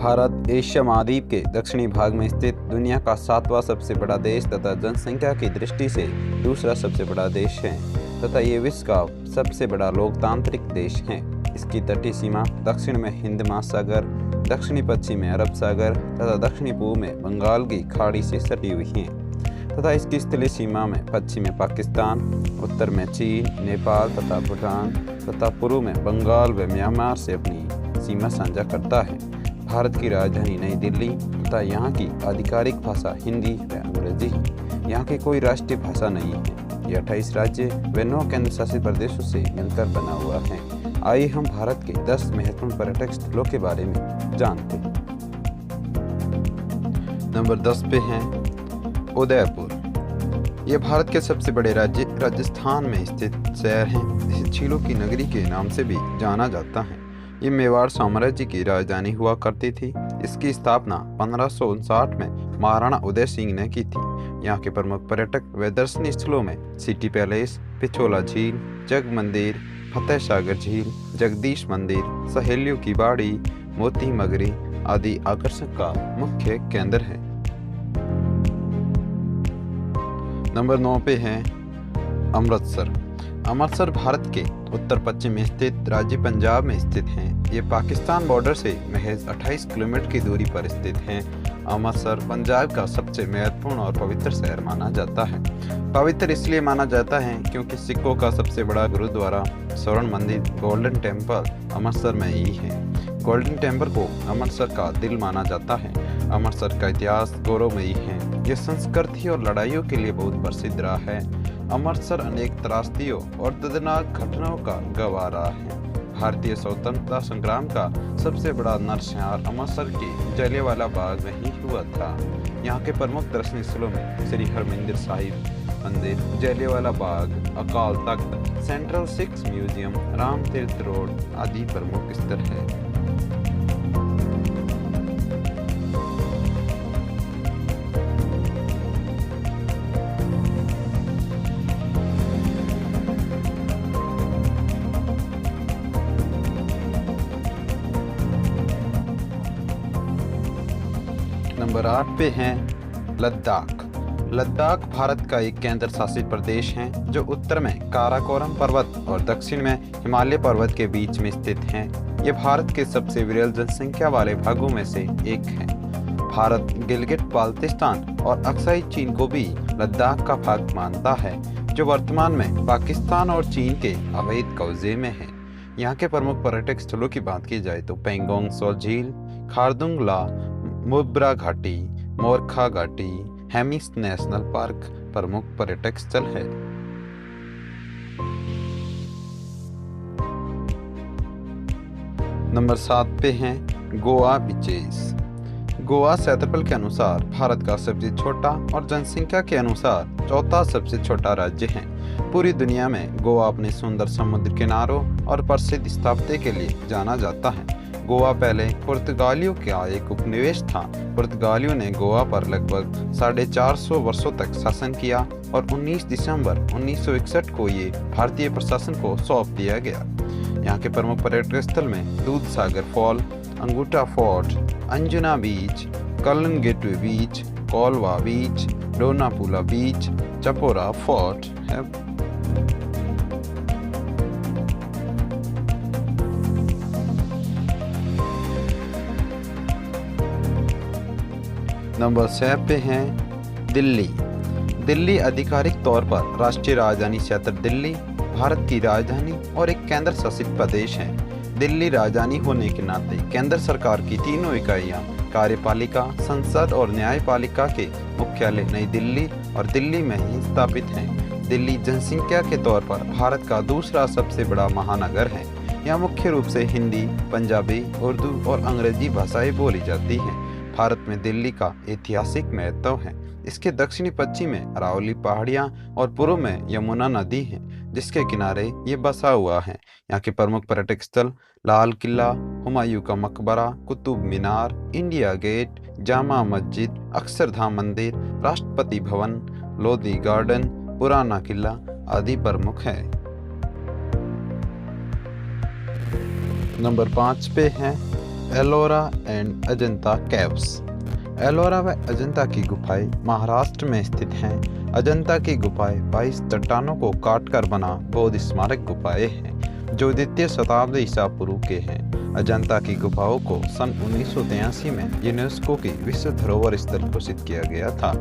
Bharat Asia महाद्वीप के दक्षिणी भाग में स्थित दुनिया का 7वां सबसे बड़ा देश तथा जनसंख्या की दृष्टि से दूसरा सबसे बड़ा देश है तथा ये विश्व का सबसे बड़ा लोकतांत्रिक देश है। इसकी तटीय सीमा दक्षिण में हिंद महासागर, दक्षिणी पश्चिम में अरब सागर तथा दक्षिणी पूर्व में बंगाल की खाड़ी से सटी हुई है तथा इसकी स्थलीय सीमा में पश्चिम में पाकिस्तान, उत्तर में चीन, नेपाल तथा भूटान तथा पूर्व में बंगाल व म्यांमार से अपनी सीमा साझा करता है। भारत की राजधानी नई दिल्ली तथा यहाँ की आधिकारिक भाषा हिंदी व अंग्रेजी है। यहाँ की कोई राष्ट्रीय भाषा नहीं है। यह 28 राज्य व 9 केंद्र शासित प्रदेशों से मिलकर बना हुआ है। आइए हम भारत के 10 महत्वपूर्ण पर्यटक स्थलों के बारे में जानते हैं। नंबर 10 पे हैं उदयपुर। यह भारत के सबसे बड़े राज्य राजस्थान में स्थित शहर है। इसे झीलों की नगरी के नाम से भी जाना जाता है। ये मेवाड़ साम्राज्य की राजधानी हुआ करती थी। इसकी स्थापना 1559 में महाराणा उदय सिंह ने की थी। यहाँ के प्रमुख पर्यटक व दर्शनीय स्थलों में सिटी पैलेस, पिछोला झील, जग मंदिर, फतेह सागर झील, जगदीश मंदिर, सहेलियों की बाड़ी, मोती मगरी आदि आकर्षण का मुख्य केंद्र है। नंबर 9 पे है अमृतसर। अमृतसर भारत के उत्तर पश्चिम में स्थित राज्य पंजाब में स्थित है। ये पाकिस्तान बॉर्डर से महज 28 किलोमीटर की दूरी पर स्थित है। अमृतसर पंजाब का सबसे महत्वपूर्ण और पवित्र शहर माना जाता है। पवित्र इसलिए माना जाता है क्योंकि सिखों का सबसे बड़ा गुरुद्वारा स्वर्ण मंदिर गोल्डन टेम्पल अमृतसर में ही है। गोल्डन टेम्पल को अमृतसर का दिल माना जाता है। अमृतसर का इतिहास गौरवमयी है। यह संस्कृति और लड़ाइयों के लिए बहुत प्रसिद्ध रहा है। अमृतसर अनेक त्रासदियों और दर्दनाक घटनाओं का गवाह रहा है। भारतीय स्वतंत्रता संग्राम का सबसे बड़ा नरसंहार अमृतसर के जलियांवाला बाग में ही हुआ था। यहाँ के प्रमुख दर्शनीय स्थलों में श्री हरमंदिर साहिब मंदिर, जलियांवाला बाग, अकाल तख्त, सेंट्रल सिख म्यूजियम, राम तीर्थ रोड आदि प्रमुख स्थल है। नंबर 8 पे हैं लद्दाख। लद्दाख भारत का एक केंद्र शासित प्रदेश है जो उत्तर में काराकोरम पर्वत और दक्षिण में हिमालय पर्वत के बीच में स्थित है। ये भारत के सबसे विरल जनसंख्या वाले भागों में से एक है। भारत गिलगिट बाल्टिस्तान और अक्साई चीन को भी लद्दाख का भाग मानता है, जो वर्तमान में पाकिस्तान और चीन के अवैध कब्जे में है। यहाँ के प्रमुख पर्यटक स्थलों की बात की जाए तो पेंगोंग सो झील, खारदुंग ला, मुब्रा घाटी, मोरखा घाटी, हेमिस नेशनल पार्क प्रमुख पर्यटक स्थल है। नंबर 7 पे हैं गोवा बीचेस। गोवा क्षेत्रफल के अनुसार भारत का सबसे छोटा और जनसंख्या के अनुसार चौथा सबसे छोटा राज्य है। पूरी दुनिया में गोवा अपने सुंदर समुद्र किनारों और प्रसिद्ध स्थापत्य के लिए जाना जाता है। गोवा पहले पुर्तगालियों का एक उपनिवेश था। पुर्तगालियों ने गोवा पर लगभग 450 वर्षों तक शासन किया और 19 दिसंबर 1961 को ये भारतीय प्रशासन को सौंप दिया गया। यहाँ के प्रमुख पर्यटक स्थल में दूध सागर फॉल, अंगूठा फोर्ट, अंजुना बीच, कलन गेटवे बीच, कोलवा बीच, डोनापुला बीच, चपोरा फोर्ट है। नंबर 6 पे हैं दिल्ली। दिल्ली आधिकारिक तौर पर राष्ट्रीय राजधानी क्षेत्र दिल्ली भारत की राजधानी और एक केंद्र शासित प्रदेश है। दिल्ली राजधानी होने के नाते केंद्र सरकार की तीनों इकाइयां कार्यपालिका, संसद और न्यायपालिका के मुख्यालय नई दिल्ली और दिल्ली में ही स्थापित हैं। दिल्ली जनसंख्या के तौर पर भारत का दूसरा सबसे बड़ा महानगर है। यहाँ मुख्य रूप से हिंदी, पंजाबी, उर्दू और अंग्रेजी भाषाएं बोली जाती हैं। भारत में दिल्ली का ऐतिहासिक महत्व है। इसके दक्षिणी पश्चिम में अरावली पहाड़ियाँ और पूर्व में यमुना नदी है, जिसके किनारे ये बसा हुआ है। यहाँ के प्रमुख पर्यटक स्थल लाल किला, हुमायूं का मकबरा, कुतुब मीनार, इंडिया गेट, जामा मस्जिद, अक्षरधाम मंदिर, राष्ट्रपति भवन, लोधी गार्डन, पुराना किला आदि प्रमुख है। नंबर 5 पे है एलोरा एंड अजंता केव्स। एलोरा व अजंता की गुफाएं महाराष्ट्र में स्थित हैं। अजंता की गुफाएं 22 चट्टानों को काटकर बना बौद्ध स्मारक गुफाएं हैं जो द्वितीय शताब्दी ईसा पूर्व के हैं। अजंता की गुफाओं को सन 1983 में यूनेस्को की विश्व धरोहर स्थल घोषित किया गया था।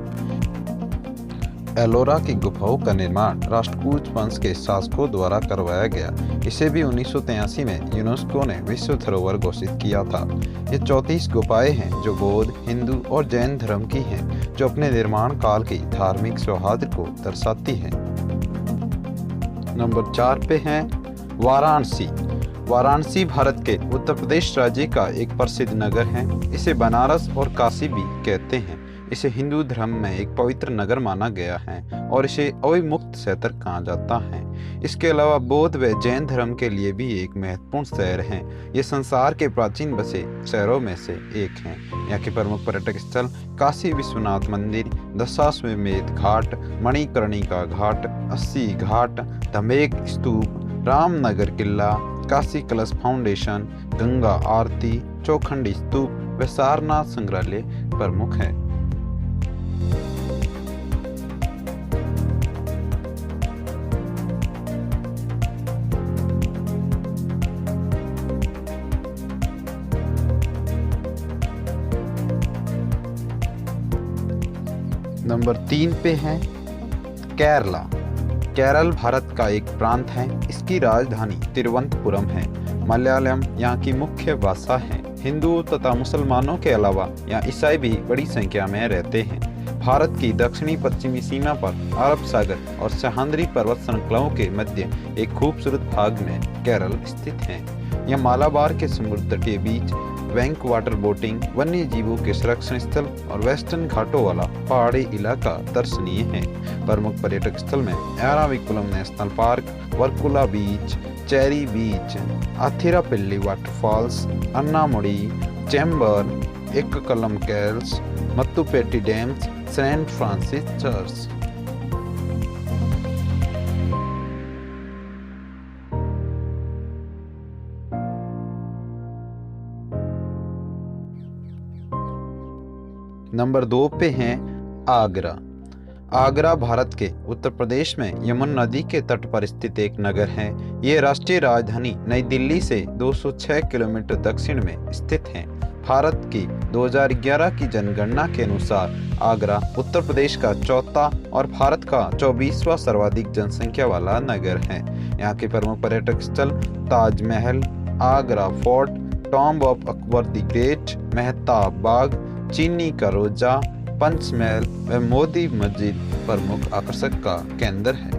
एलोरा की गुफाओं का निर्माण राष्ट्रकूट वंश के शासकों द्वारा करवाया गया। इसे भी 1983 में यूनेस्को ने विश्व धरोहर घोषित किया था। ये 34 गुफाएं हैं जो बौद्ध, हिंदू और जैन धर्म की हैं, जो अपने निर्माण काल की धार्मिक सौहार्द को दर्शाती हैं। नंबर 4 पे हैं वाराणसी। वाराणसी भारत के उत्तर प्रदेश राज्य का एक प्रसिद्ध नगर है। इसे बनारस और काशी भी कहते हैं। इसे हिंदू धर्म में एक पवित्र नगर माना गया है और इसे अविमुक्त क्षेत्र कहा जाता है। इसके अलावा बौद्ध व जैन धर्म के लिए भी एक महत्वपूर्ण शहर है। ये संसार के प्राचीन बसे शहरों में से एक हैं। यहाँ के प्रमुख पर्यटक स्थल काशी विश्वनाथ मंदिर, दशाश्वमेध घाट, मणिकर्णिका घाट, अस्सी घाट, धमेक स्तूप, रामनगर किला, काशी कलश फाउंडेशन, गंगा आरती, चौखंडी स्तूप व सारनाथ संग्रहालय प्रमुख है। नंबर 3 पे है केरला। केरल भारत का एक प्रांत है। इसकी राजधानी तिरुवनंतपुरम है। मलयालम यहाँ की मुख्य भाषा है। हिंदुओं तथा मुसलमानों के अलावा यहाँ ईसाई भी बड़ी संख्या में रहते हैं। भारत की दक्षिणी पश्चिमी सीमा पर अरब सागर और सह्याद्री पर्वत श्रृंखलाओं के मध्य एक खूबसूरत भाग में केरल स्थित है। यह मालाबार के समुद्र तटीय बीच बैंक वाटर बोटिंग, वन्य जीवों के संरक्षण स्थल और वेस्टर्न घाटों वाला पहाड़ी इलाका दर्शनीय है। प्रमुख पर्यटक स्थल में Eravikulam national park, Varkala beach, Cherai beach, Athirappilly waterfalls, Anamudi, Chembra, एक्कलम caves, Mattupetty dams, Saint Francis church. Number 2 पे हैं आगरा। आगरा भारत के उत्तर प्रदेश में यमुना नदी के तट पर स्थित एक नगर है। ये राष्ट्रीय राजधानी नई दिल्ली से 206 किलोमीटर दक्षिण में स्थित है। भारत की 2011 की जनगणना के अनुसार आगरा उत्तर प्रदेश का चौथा और भारत का 24वां सर्वाधिक जनसंख्या वाला नगर है। यहाँ के प्रमुख पर्यटक स्थल Taj Mahal, Agra fort, tomb of Akbar the great, Mehtab Bagh, Chini ka रोजा, पंचमहल व मोदी मस्जिद प्रमुख आकर्षक का केंद्र है।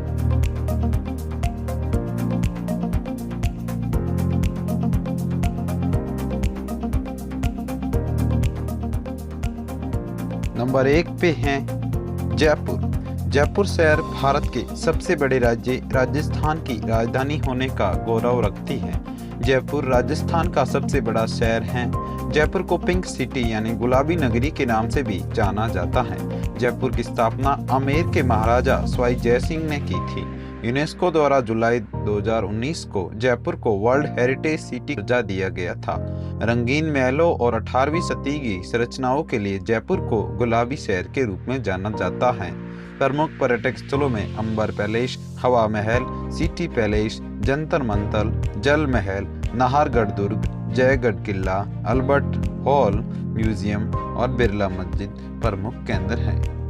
नंबर 1 पे हैं जयपुर। जयपुर शहर भारत के सबसे बड़े राज्य राजस्थान की राजधानी होने का गौरव रखती है। जयपुर राजस्थान का सबसे बड़ा शहर है। जयपुर को पिंक सिटी यानी गुलाबी नगरी के नाम से भी जाना जाता है। जयपुर की स्थापना आमेर के महाराजा सवाई जय सिंह ने की थी। यूनेस्को द्वारा जुलाई 2019 को जयपुर को वर्ल्ड हेरिटेज सिटी का दर्जा दिया गया था। रंगीन महलों और 18वीं सदी की संरचनाओं के लिए जयपुर को गुलाबी शहर के रूप में जाना जाता है। प्रमुख पर्यटक स्थलों में अंबर पैलेस, हवा महल, सिटी पैलेस, जंतर मंतर, जल महल, नाहरगढ़ दुर्ग, जयगढ़ किला, अल्बर्ट हॉल म्यूजियम और बिरला मस्जिद प्रमुख केंद्र हैं।